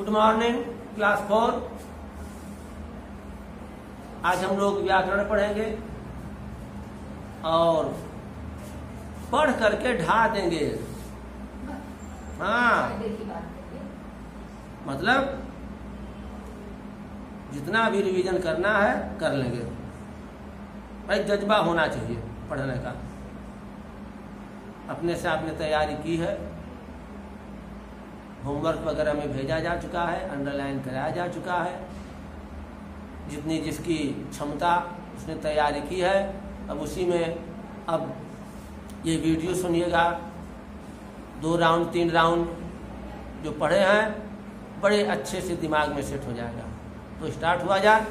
Good morning class 4। आज हम लोग व्याकरण पढ़ेंगे और पढ़ करके ढा देंगे। हाँ, मतलब जितना भी रिवीजन करना है कर लेंगे। भाई जज्बा होना चाहिए पढ़ने का। अपने से आपने तैयारी की है, होमवर्क वगैरह में भेजा जा चुका है, अंडरलाइन कराया जा चुका है। जितनी जिसकी क्षमता उसने तैयारी की है, अब उसी में अब ये वीडियो सुनिएगा। 2 राउंड 3 राउंड जो पढ़े हैं बड़े अच्छे से दिमाग में सेट हो जाएगा। तो स्टार्ट हुआ जाए।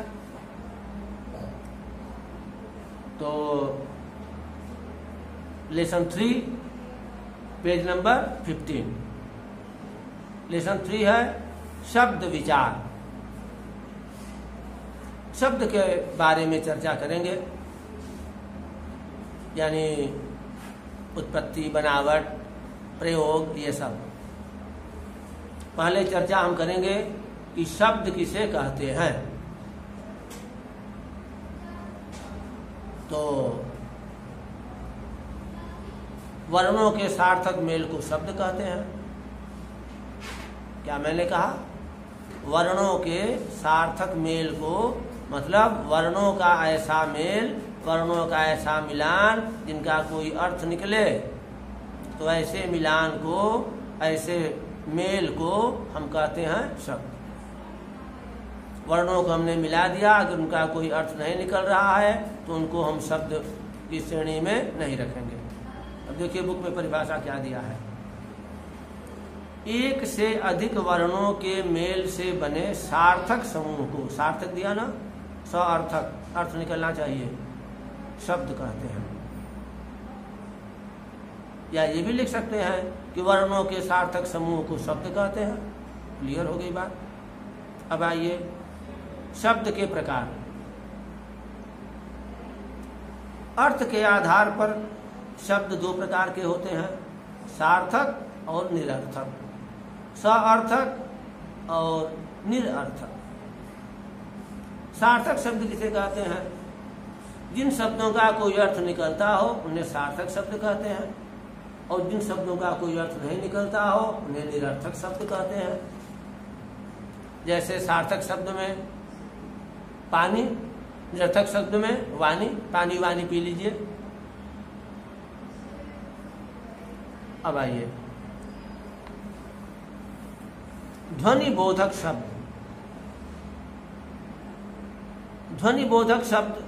तो लेसन 3 पेज नंबर 15। लेसन 3 है शब्द विचार। शब्द के बारे में चर्चा करेंगे, यानी उत्पत्ति, बनावट, प्रयोग, ये सब। पहले चर्चा हम करेंगे कि शब्द किसे कहते हैं। तो वर्णों के सार्थक मेल को शब्द कहते हैं। क्या मैंने कहा? वर्णों के सार्थक मेल को, मतलब वर्णों का ऐसा मेल, वर्णों का ऐसा मिलान जिनका कोई अर्थ निकले, तो ऐसे मिलान को, ऐसे मेल को हम कहते हैं शब्द। वर्णों को हमने मिला दिया, अगर उनका कोई अर्थ नहीं निकल रहा है तो उनको हम शब्द की श्रेणी में नहीं रखेंगे। अब देखिए बुक में परिभाषा क्या दिया है। एक से अधिक वर्णों के मेल से बने सार्थक समूह को, सार्थक दिया ना, सार्थक अर्थ निकलना चाहिए, शब्द कहते हैं। या ये भी लिख सकते हैं कि वर्णों के सार्थक समूह को शब्द कहते हैं। क्लियर हो गई बात। अब आइए शब्द के प्रकार। अर्थ के आधार पर शब्द 2 प्रकार के होते हैं, सार्थक और निरर्थक। सार्थक और निरर्थक। सार्थक शब्द किसे कहते हैं? जिन शब्दों का कोई अर्थ निकलता हो उन्हें सार्थक शब्द कहते हैं, और जिन शब्दों का कोई अर्थ नहीं निकलता हो उन्हें निरर्थक शब्द कहते हैं। जैसे सार्थक शब्द में पानी, निरर्थक शब्द में वाणी। पानी वाणी पी लीजिए। अब आइए ध्वनि बोधक शब्द। ध्वनि बोधक शब्द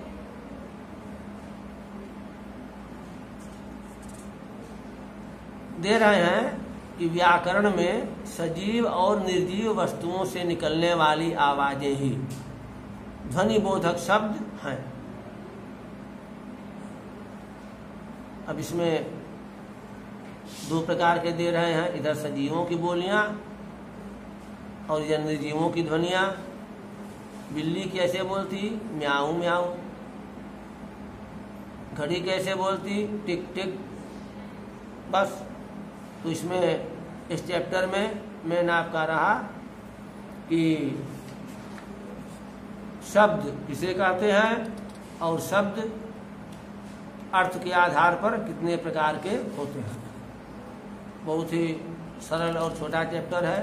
दे रहे हैं कि व्याकरण में सजीव और निर्जीव वस्तुओं से निकलने वाली आवाजें ही ध्वनि बोधक शब्द हैं। अब इसमें 2 प्रकार के दे रहे हैं, इधर सजीवों की बोलियां और इधर निर्जीवों की ध्वनियां। बिल्ली कैसे बोलती? म्याऊ म्याऊ। घड़ी कैसे बोलती? टिक टिक। बस। तो इसमें इस चैप्टर में मैंने आपका रहा कि शब्द किसे कहते हैं और शब्द अर्थ के आधार पर कितने प्रकार के होते हैं। बहुत ही सरल और छोटा चैप्टर है,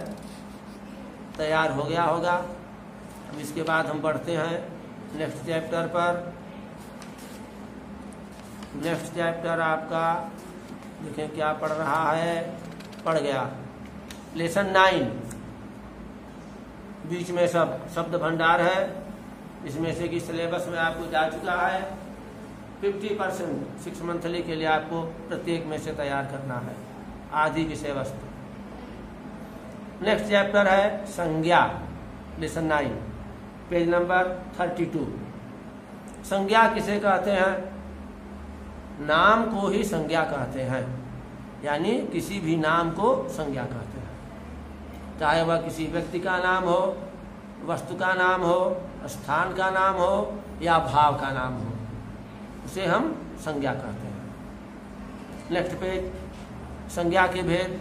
तैयार हो गया होगा। अब इसके बाद हम बढ़ते हैं नेक्स्ट चैप्टर पर। नेक्स्ट चैप्टर आपका देखें क्या पढ़ रहा है। पढ़ गया लेसन 9। बीच में सब शब्द भंडार है। इसमें से कि सिलेबस में आपको जा चुका है। 50% 6 मंथली के लिए आपको प्रत्येक में से तैयार करना है, आधी विषय वस्तु। नेक्स्ट चैप्टर है संज्ञा। Lesson 9 page number 32। संज्ञा किसे कहते हैं? नाम को ही संज्ञा कहते हैं, यानी किसी भी नाम को संज्ञा कहते हैं। चाहे वह किसी व्यक्ति का नाम हो, वस्तु का नाम हो, स्थान का नाम हो या भाव का नाम हो, उसे हम संज्ञा कहते हैं। नेक्स्ट पेज संज्ञा के भेद।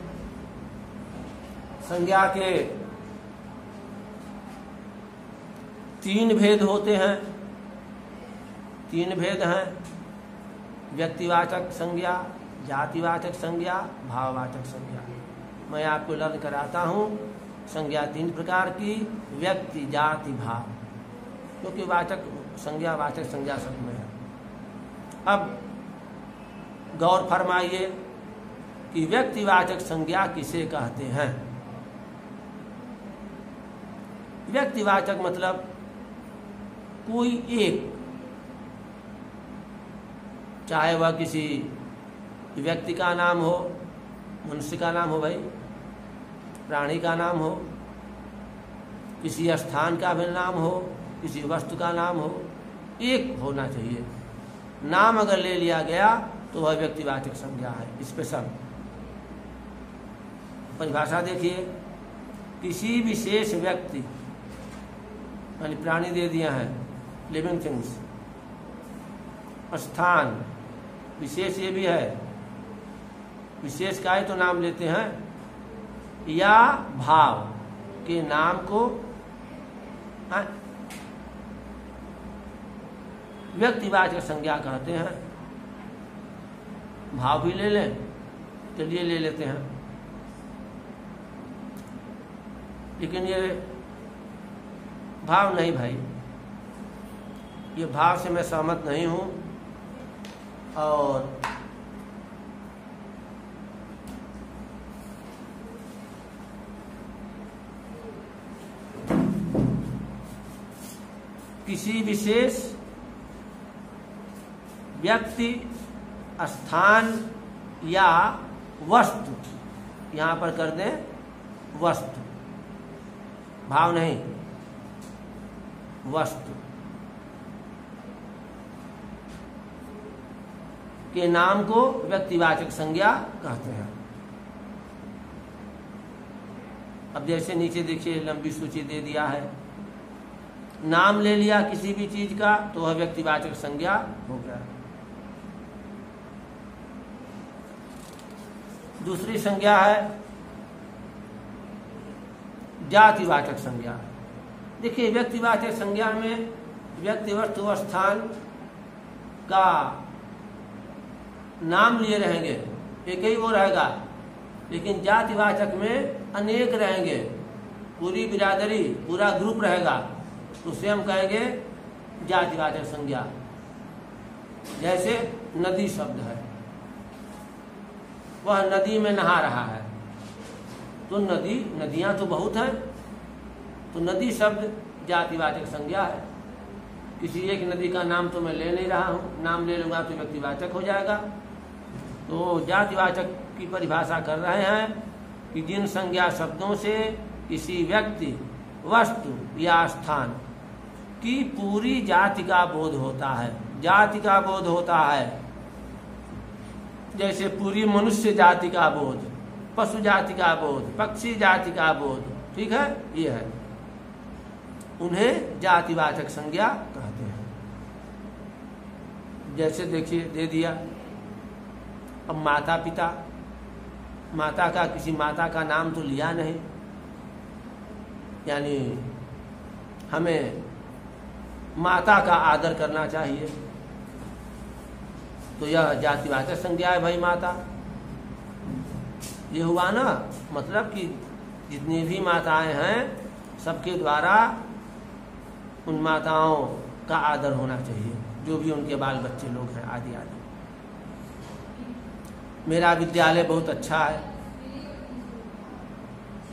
संज्ञा के तीन भेद होते हैं, तीन भेद हैं, व्यक्तिवाचक संज्ञा, जातिवाचक संज्ञा, भाववाचक संज्ञा। मैं आपको लर्न कराता हूँ संज्ञा तीन प्रकार की, व्यक्ति, जाति, भाव, क्योंकि वाचक संज्ञा वाचक संज्ञा सब में है। अब गौर फरमाइए कि व्यक्तिवाचक संज्ञा किसे कहते हैं। व्यक्तिवाचक मतलब कोई एक, चाहे वह किसी व्यक्ति का नाम हो, मनुष्य का नाम हो भाई, प्राणी का नाम हो, किसी स्थान का भी नाम हो, किसी वस्तु का नाम हो, एक होना चाहिए। नाम अगर ले लिया गया तो वह व्यक्तिवाचक संज्ञा है, स्पेशल। परिभाषा देखिए, किसी विशेष व्यक्ति, यानी प्राणी दे दिया है, लिविंग थिंग्स, स्थान, विशेष ये भी है, विशेष का ही तो नाम लेते हैं, या भाव के नाम को व्यक्तिवाचक संज्ञा कहते हैं। भाव भी ले लें, चलिए ले लेते हैं, लेकिन ये भाव नहीं भाई, ये भाव से मैं सहमत नहीं हूं। और किसी विशेष व्यक्ति, स्थान या वस्तु, यहां पर कर दें वस्तु, भाव नहीं, वस्तु के नाम को व्यक्तिवाचक संज्ञा कहते हैं। अब जैसे नीचे देखिए लंबी सूची दे दिया है, नाम ले लिया किसी भी चीज का तो वह व्यक्तिवाचक संज्ञा हो गया। दूसरी संज्ञा है जातिवाचक संज्ञा। देखिए व्यक्तिवाचक संज्ञा में व्यक्ति, वस्तु, स्थान का नाम लिए रहेंगे, एक ही वो रहेगा, लेकिन जातिवाचक में अनेक रहेंगे, पूरी बिरादरी, पूरा ग्रुप रहेगा, तो उसे हम कहेंगे जातिवाचक संज्ञा। जैसे नदी शब्द है, वह नदी में नहा रहा है, तो नदी, नदियां तो बहुत हैं, तो नदी शब्द जातिवाचक संज्ञा है। किसी एक नदी का नाम तो मैं ले नहीं रहा हूं, नाम ले लूंगा तो व्यक्तिवाचक हो जाएगा। तो जातिवाचक की परिभाषा कर रहे हैं कि जिन संज्ञा शब्दों से किसी व्यक्ति, वस्तु या स्थान की पूरी जाति का बोध होता है, जाति का बोध होता है। जैसे पूरी मनुष्य जाति का बोध, पशु जाति का बोध, पक्षी जाति का बोध, ठीक है, ये है, उन्हें जातिवाचक संज्ञा कहते हैं। जैसे देखिए दे दिया, अब माता पिता, माता का, किसी माता का नाम तो लिया नहीं, यानी हमें माता का आदर करना चाहिए, तो यह जातिवाचक संज्ञा है भाई, माता। ये हुआ ना, मतलब कि जितनी भी माताएं हैं सबके द्वारा उन माताओं का आदर होना चाहिए, जो भी उनके बाल बच्चे लोग हैं, आदि आदि। मेरा विद्यालय बहुत अच्छा है,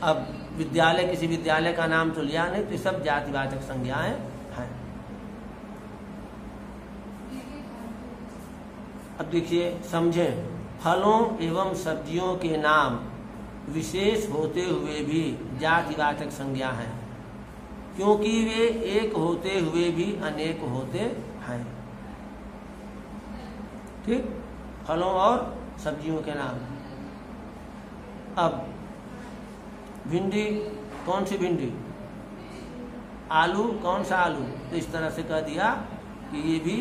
अब विद्यालय, किसी विद्यालय का नाम तो लिया नहीं, तो सब जातिवाचक संज्ञाएं हैं। अब देखिए समझें, फलों एवं सब्जियों के नाम विशेष होते हुए भी जातिवाचक संज्ञा हैं, क्योंकि वे एक होते हुए भी अनेक होते हैं। ठीक, फलों और सब्जियों के नाम। अब भिंडी, कौन सी भिंडी, आलू, कौन सा आलू, तो इस तरह से कह दिया कि ये भी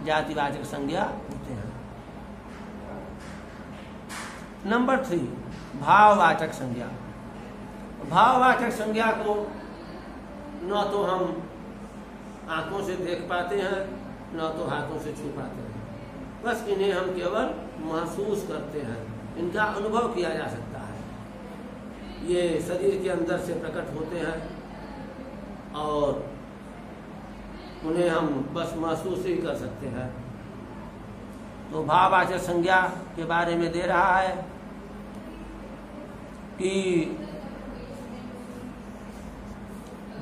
जातिवाचक संज्ञा होते हैं। नंबर 3, भाववाचक संज्ञा। भाववाचक संज्ञा को न तो हम आंखों से देख पाते हैं, न तो हाथों से छू पाते हैं। बस इन्हें हम केवल महसूस करते हैं, इनका अनुभव किया जा सकता है। ये शरीर के अंदर से प्रकट होते हैं और उन्हें हम बस महसूस ही कर सकते हैं। तो भाववाचक संज्ञा के बारे में दे रहा है कि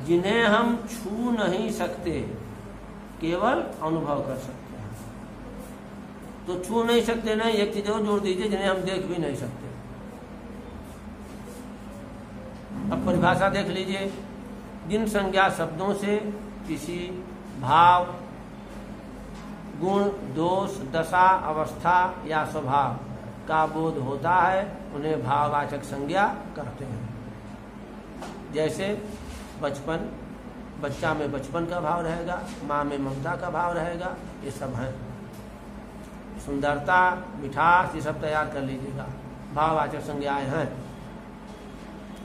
जिन्हें हम छू नहीं सकते, केवल अनुभव कर सकते हैं। तो छू नहीं सकते नहीं, एक चीज और जोड़ दीजिए, जिन्हें हम देख भी नहीं सकते। अब परिभाषा देख लीजिए। जिन संज्ञा शब्दों से किसी भाव, गुण, दोष, दशा, अवस्था या स्वभाव का बोध होता है, उन्हें भाववाचक संज्ञा कहते हैं। जैसे बचपन, बच्चा में बचपन का भाव रहेगा, माँ में ममता का भाव रहेगा, ये सब हैं। सुंदरता, मिठास, ये सब तैयार कर लीजिएगा, भाववाचक संज्ञाएं हैं।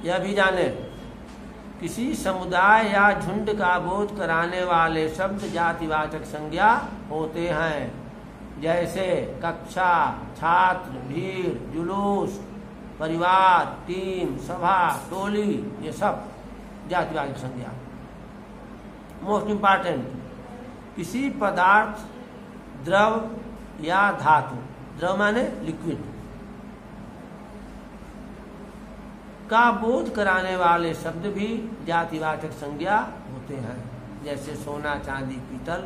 यह भी जाने, किसी समुदाय या झुंड का बोध कराने वाले शब्द जातिवाचक संज्ञा होते हैं। जैसे कक्षा, छात्र, भीड़, जुलूस, परिवार, टीम, सभा, टोली, ये सब जातिवाचक संज्ञा। मोस्ट इम्पॉर्टेंट, किसी पदार्थ, द्रव या धातु, द्रव माने लिक्विड, का बोध कराने वाले शब्द भी जातिवाचक संज्ञा होते हैं। जैसे सोना, चांदी, पीतल,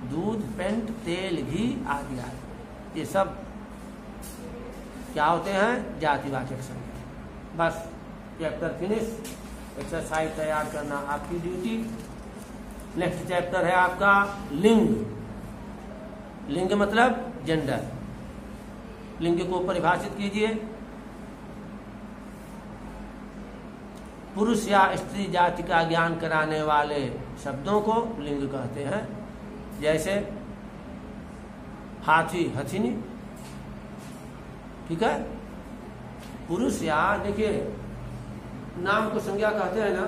दूध, पेंट, तेल, घी आदि आदि, ये सब क्या होते हैं? जातिवाचक संज्ञा। बस चैप्टर फिनिश। एक्सरसाइज तैयार करना आपकी ड्यूटी। नेक्स्ट चैप्टर है आपका लिंग। लिंग मतलब जेंडर। लिंग को परिभाषित कीजिए। पुरुष या स्त्री जाति का ज्ञान कराने वाले शब्दों को लिंग कहते हैं। जैसे हाथी, हथिनी, ठीक है। पुरुष या, देखिए नाम को संज्ञा कहते हैं ना,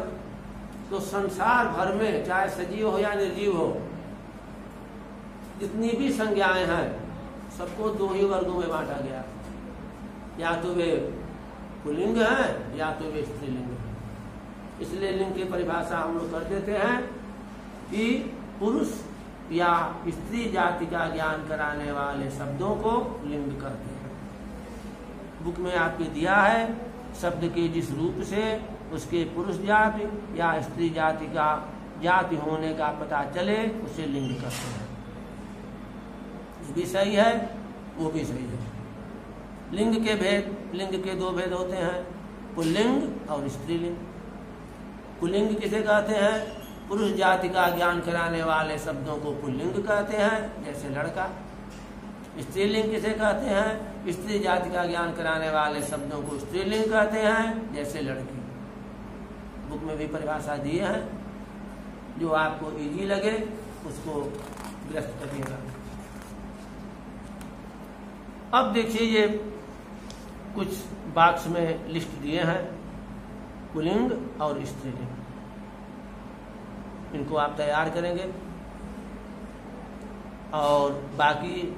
तो संसार भर में चाहे सजीव हो या निर्जीव हो, जितनी भी संज्ञाएं हैं सबको दो ही वर्गों में बांटा गया। या तो वे पुल्लिंग हैं या तो वे स्त्रीलिंग हैं। इसलिए लिंग की परिभाषा हम लोग कर देते हैं कि पुरुष या स्त्री जाति का ज्ञान कराने वाले शब्दों को लिंग कहते हैं। बुक में आपके दिया है, शब्द के जिस रूप से उसके पुरुष जाति या स्त्री जाति का जाति होने का पता चले उसे लिंग कहते हैं। ये भी सही है, वो भी सही है। लिंग के भेद, लिंग के दो भेद होते हैं, पुल्लिंग और स्त्रीलिंग। पुल्लिंग किसे कहते हैं? पुरुष जाति का ज्ञान कराने वाले शब्दों को पुल्लिंग कहते हैं, जैसे लड़का। स्त्रीलिंग किसे कहते हैं? स्त्री जाति का ज्ञान कराने वाले शब्दों को स्त्रीलिंग कहते हैं, जैसे लड़की। बुक में भी परिभाषा दिए हैं, जो आपको इजी लगे उसको ग्रस्त करिएगा। अब देखिए, ये कुछ बॉक्स में लिस्ट दिए हैं, पुल्लिंग और स्त्रीलिंग। इनको आप तैयार करेंगे और बाकी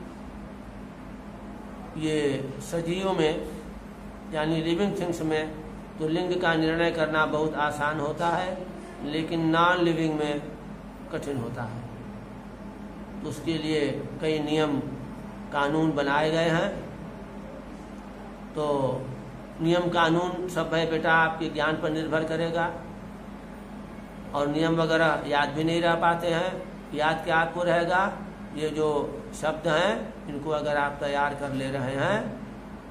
ये सजीवों में यानी लिविंग थिंग्स में तो लिंग का निर्णय करना बहुत आसान होता है, लेकिन नॉन लिविंग में कठिन होता है। तो उसके लिए कई नियम कानून बनाए गए हैं। तो नियम कानून सब है बेटा आपके ज्ञान पर निर्भर करेगा, और नियम वगैरह याद भी नहीं रह पाते हैं। याद क्या आपको रहेगा? ये जो शब्द हैं इनको अगर आप तैयार कर ले रहे हैं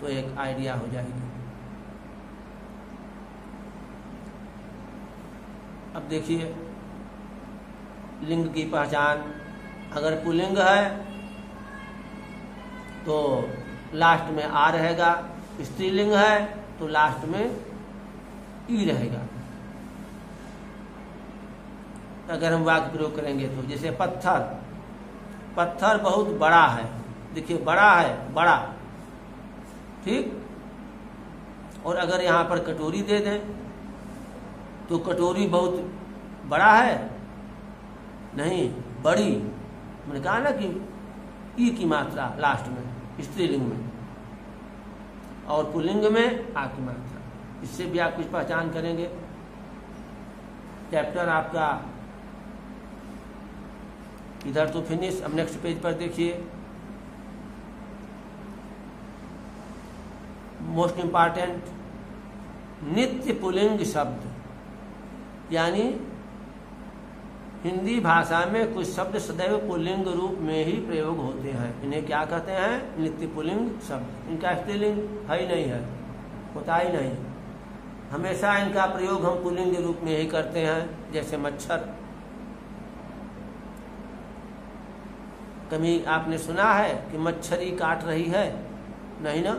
तो एक आइडिया हो जाएगी। अब देखिए, लिंग की पहचान, अगर पुल्लिंग है तो लास्ट में आ रहेगा, स्त्रीलिंग है तो लास्ट में ई रहेगा। अगर हम वाक्य प्रयोग करेंगे तो जैसे पत्थर, पत्थर बहुत बड़ा है, देखिए बड़ा है, बड़ा, ठीक। और अगर यहाँ पर कटोरी दे दें तो कटोरी बहुत बड़ा है नहीं, बड़ी, मैंने कहा ना कि ई की मात्रा लास्ट में स्त्रीलिंग में, और पुल्लिंग में आ की मात्रा। इससे भी आप कुछ पहचान करेंगे। चैप्टर आपका इधर तो फिनिश। अब नेक्स्ट पेज पर देखिए, मोस्ट इम्पॉर्टेंट, नित्य पुल्लिंग शब्द, यानी हिंदी भाषा में कुछ शब्द सदैव पुल्लिंग रूप में ही प्रयोग होते हैं। इन्हें क्या कहते हैं? नित्य पुल्लिंग शब्द। इनका स्त्रीलिंग है ही नहीं है, होता ही नहीं। हमेशा इनका प्रयोग हम पुल्लिंग रूप में ही करते हैं। जैसे मच्छर, कभी आपने सुना है कि मच्छरी काट रही है? नहीं ना,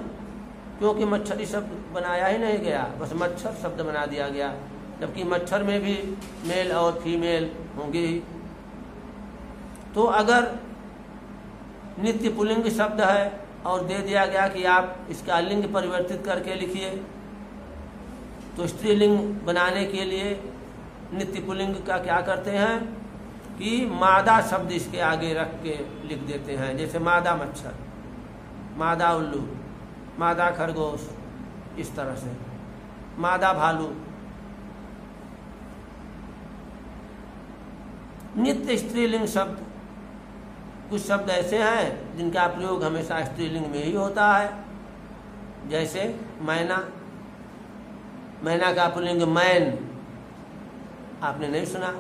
क्योंकि मच्छरी शब्द बनाया ही नहीं गया, बस मच्छर शब्द बना दिया गया, जबकि मच्छर में भी मेल और फीमेल होंगे ही। तो अगर नित्य पुल्लिंग शब्द है और दे दिया गया कि आप इसका लिंग परिवर्तित करके लिखिए, तो स्त्रीलिंग बनाने के लिए नित्य पुल्लिंग का क्या करते हैं कि मादा शब्द इसके आगे रख के लिख देते हैं। जैसे मादा मच्छर, मादा उल्लू, मादा खरगोश, इस तरह से मादा भालू। नित्य स्त्रीलिंग शब्द, कुछ शब्द ऐसे हैं जिनका प्रयोग हमेशा स्त्रीलिंग में ही होता है। जैसे मैना, मैना का पुल्लिंग मैन, आपने नहीं सुना।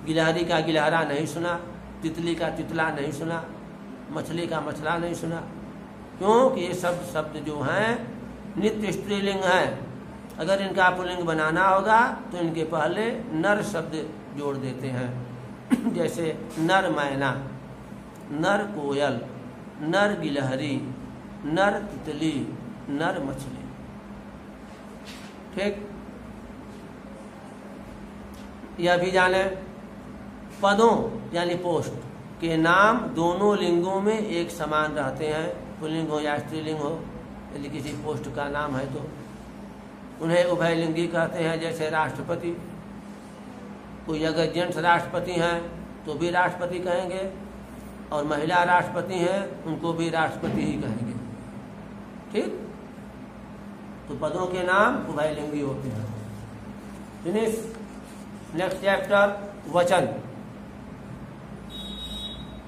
गिलहरी का गिलहरा नहीं सुना, तितली का तितला नहीं सुना, मछली का मछला नहीं सुना। क्योंकि ये सब शब्द जो हैं नित्य स्त्रीलिंग हैं। अगर इनका पुल्लिंग बनाना होगा तो इनके पहले नर शब्द जोड़ देते हैं। जैसे नर मैना, नर कोयल, नर गिलहरी, नर तितली, नर मछली। ठीक, यह भी जाने, पदों यानी पोस्ट के नाम दोनों लिंगों में एक समान रहते हैं, पुल्लिंग हो या स्त्रीलिंग हो। यदि किसी पोस्ट का नाम है तो उन्हें उभयलिंगी कहते हैं। जैसे राष्ट्रपति, कोई अगर जेंट्स राष्ट्रपति हैं तो भी राष्ट्रपति कहेंगे, और महिला राष्ट्रपति हैं उनको भी राष्ट्रपति ही कहेंगे। ठीक, तो पदों के नाम उभयलिंगी होते हैं। फिनिश। नेक्स्ट चैप्टर, वचन।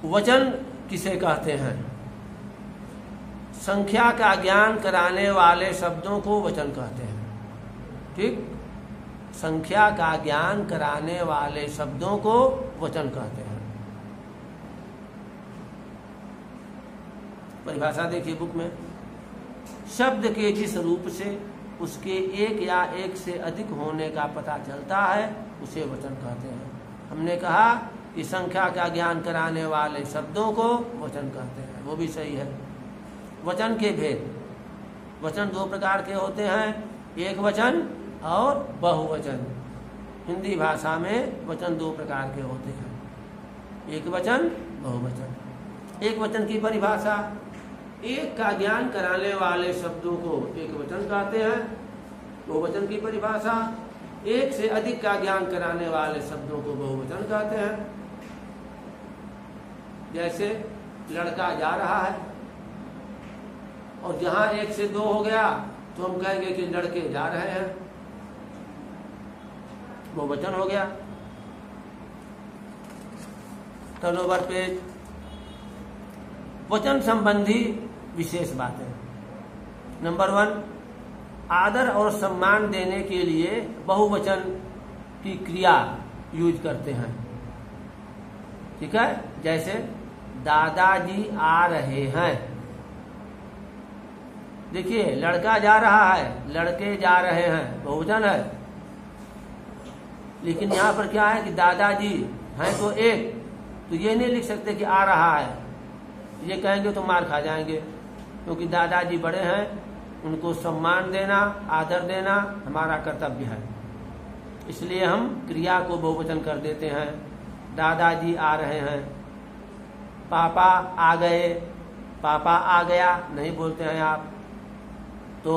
वचन किसे कहते हैं? संख्या का ज्ञान कराने वाले शब्दों को वचन कहते हैं। ठीक, संख्या का ज्ञान कराने वाले शब्दों को वचन कहते हैं। परिभाषा देखिए बुक में, शब्द के जिस रूप से उसके एक या एक से अधिक होने का पता चलता है उसे वचन कहते हैं। हमने कहा कि संख्या का ज्ञान कराने वाले शब्दों को वचन कहते हैं, वो भी सही है। वचन के भेद, वचन दो प्रकार के होते हैं, एक वचन और बहुवचन। हिंदी भाषा में वचन दो प्रकार के होते हैं, एक वचन, बहुवचन। एक वचन की परिभाषा, एक का ज्ञान कराने वाले शब्दों को एक वचन कहते हैं। बहुवचन की परिभाषा, एक से अधिक का ज्ञान कराने वाले शब्दों को बहुवचन कहते हैं। जैसे लड़का जा रहा है, और जहां एक से दो हो गया तो हम कहेंगे कि लड़के जा रहे हैं, बहुवचन हो गया। टर्नओवर पेज, वचन संबंधी विशेष बातें। नंबर 1, आदर और सम्मान देने के लिए बहुवचन की क्रिया यूज करते हैं। ठीक है, जैसे दादाजी आ रहे हैं। देखिए, लड़का जा रहा है, लड़के जा रहे हैं, बहुवचन है। लेकिन यहाँ पर क्या है कि दादाजी हैं तो एक, तो ये नहीं लिख सकते कि आ रहा है, ये कहेंगे तो मार खा जाएंगे। क्योंकि दादाजी बड़े हैं, उनको सम्मान देना, आदर देना हमारा कर्तव्य है। इसलिए हम क्रिया को बहुवचन कर देते हैं। दादाजी आ रहे हैं, पापा आ गए, पापा आ गया नहीं बोलते हैं आप। तो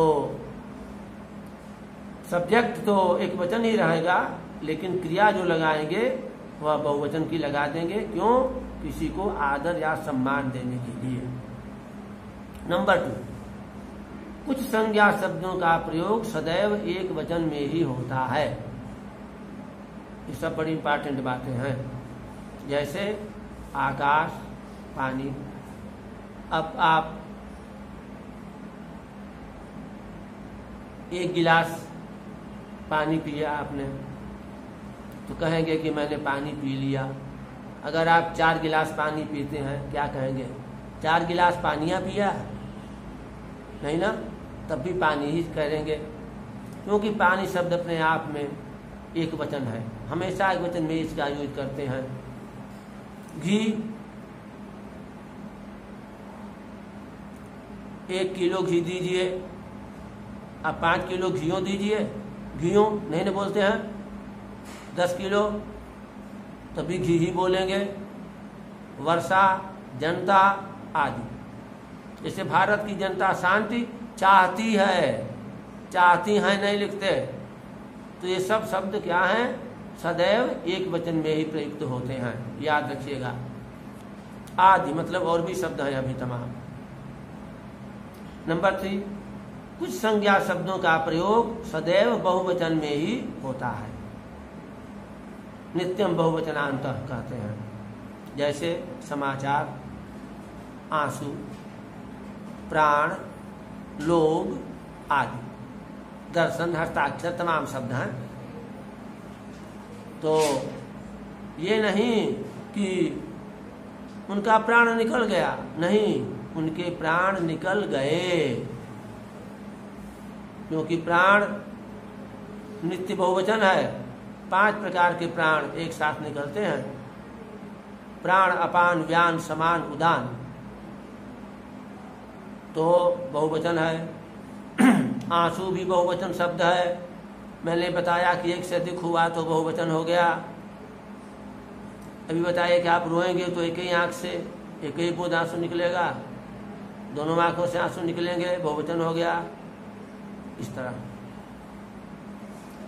सब्जेक्ट तो एक वचन ही रहेगा, लेकिन क्रिया जो लगाएंगे वह बहुवचन की लगा देंगे। क्यों? किसी को आदर या सम्मान देने के लिए। नंबर 2, कुछ संज्ञा शब्दों का प्रयोग सदैव एक वचन में ही होता है। ये सब बड़ी इंपॉर्टेंट बातें हैं। जैसे आकाश, पानी। अब आप एक गिलास पानी पिया आपने, तो कहेंगे कि मैंने पानी पी लिया। अगर आप 4 गिलास पानी पीते हैं, क्या कहेंगे? 4 गिलास पानिया पिया? नहीं ना, तब भी पानी ही कहेंगे, क्योंकि पानी शब्द अपने आप में एक वचन है। हमेशा एक वचन में इसका यूज करते हैं। घी, 1 किलो घी दीजिए, आप 5 किलो घियों दीजिए, घियों नहीं ना बोलते हैं। 10 किलो, तभी घी ही बोलेंगे। वर्षा, जनता आदि। जैसे भारत की जनता शांति चाहती है, चाहती है नहीं लिखते, तो ये सब शब्द क्या हैं? सदैव एक वचन में ही प्रयुक्त होते हैं, याद रखिएगा। आदि मतलब और भी शब्द हैं अभी तमाम। नंबर 3, कुछ संज्ञा शब्दों का प्रयोग सदैव बहुवचन में ही होता है। नित्यम बहुवचनांतः कहते हैं। जैसे समाचार, आंसू, प्राण, लोग आदि। दर्शन, हस्ताक्षर, तमाम शब्द हैं। तो ये नहीं कि उनका प्राण निकल गया, नहीं, उनके प्राण निकल गए, क्योंकि प्राण नित्य बहुवचन है। 5 प्रकार के प्राण एक साथ निकलते हैं। प्राण, अपान, व्यान, समान, उदान, तो बहुवचन है। आंसू भी बहुवचन शब्द है। मैंने बताया कि 1 से अधिक हुआ तो बहुवचन हो गया। अभी बताइए कि आप रोएंगे तो एक ही आंख से एक ही बूंद आंसू निकलेगा, दोनों आंखों से आंसू निकलेंगे, बहुवचन हो गया। इस तरह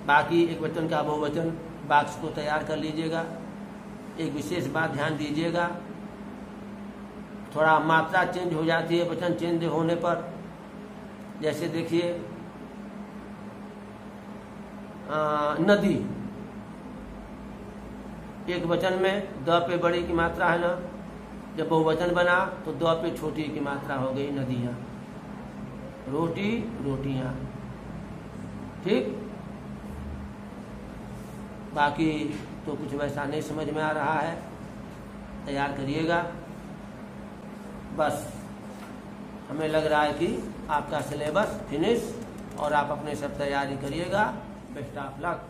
बाकी एक वचन का बहुवचन वाक्य को तैयार कर लीजिएगा। एक विशेष बात ध्यान दीजिएगा, थोड़ा मात्रा चेंज हो जाती है वचन चेंज होने पर। जैसे देखिए नदी, एक वचन में द पे बड़ी की मात्रा है ना, जब बहुवचन बना तो द पे छोटी की मात्रा हो गई, नदियां। रोटी, रोटियां। ठीक। बाकी तो कुछ वैसा नहीं समझ में आ रहा है, तैयार करिएगा। बस हमें लग रहा है कि आपका सिलेबस फिनिश, और आप अपने सब तैयारी करिएगा। Best of luck.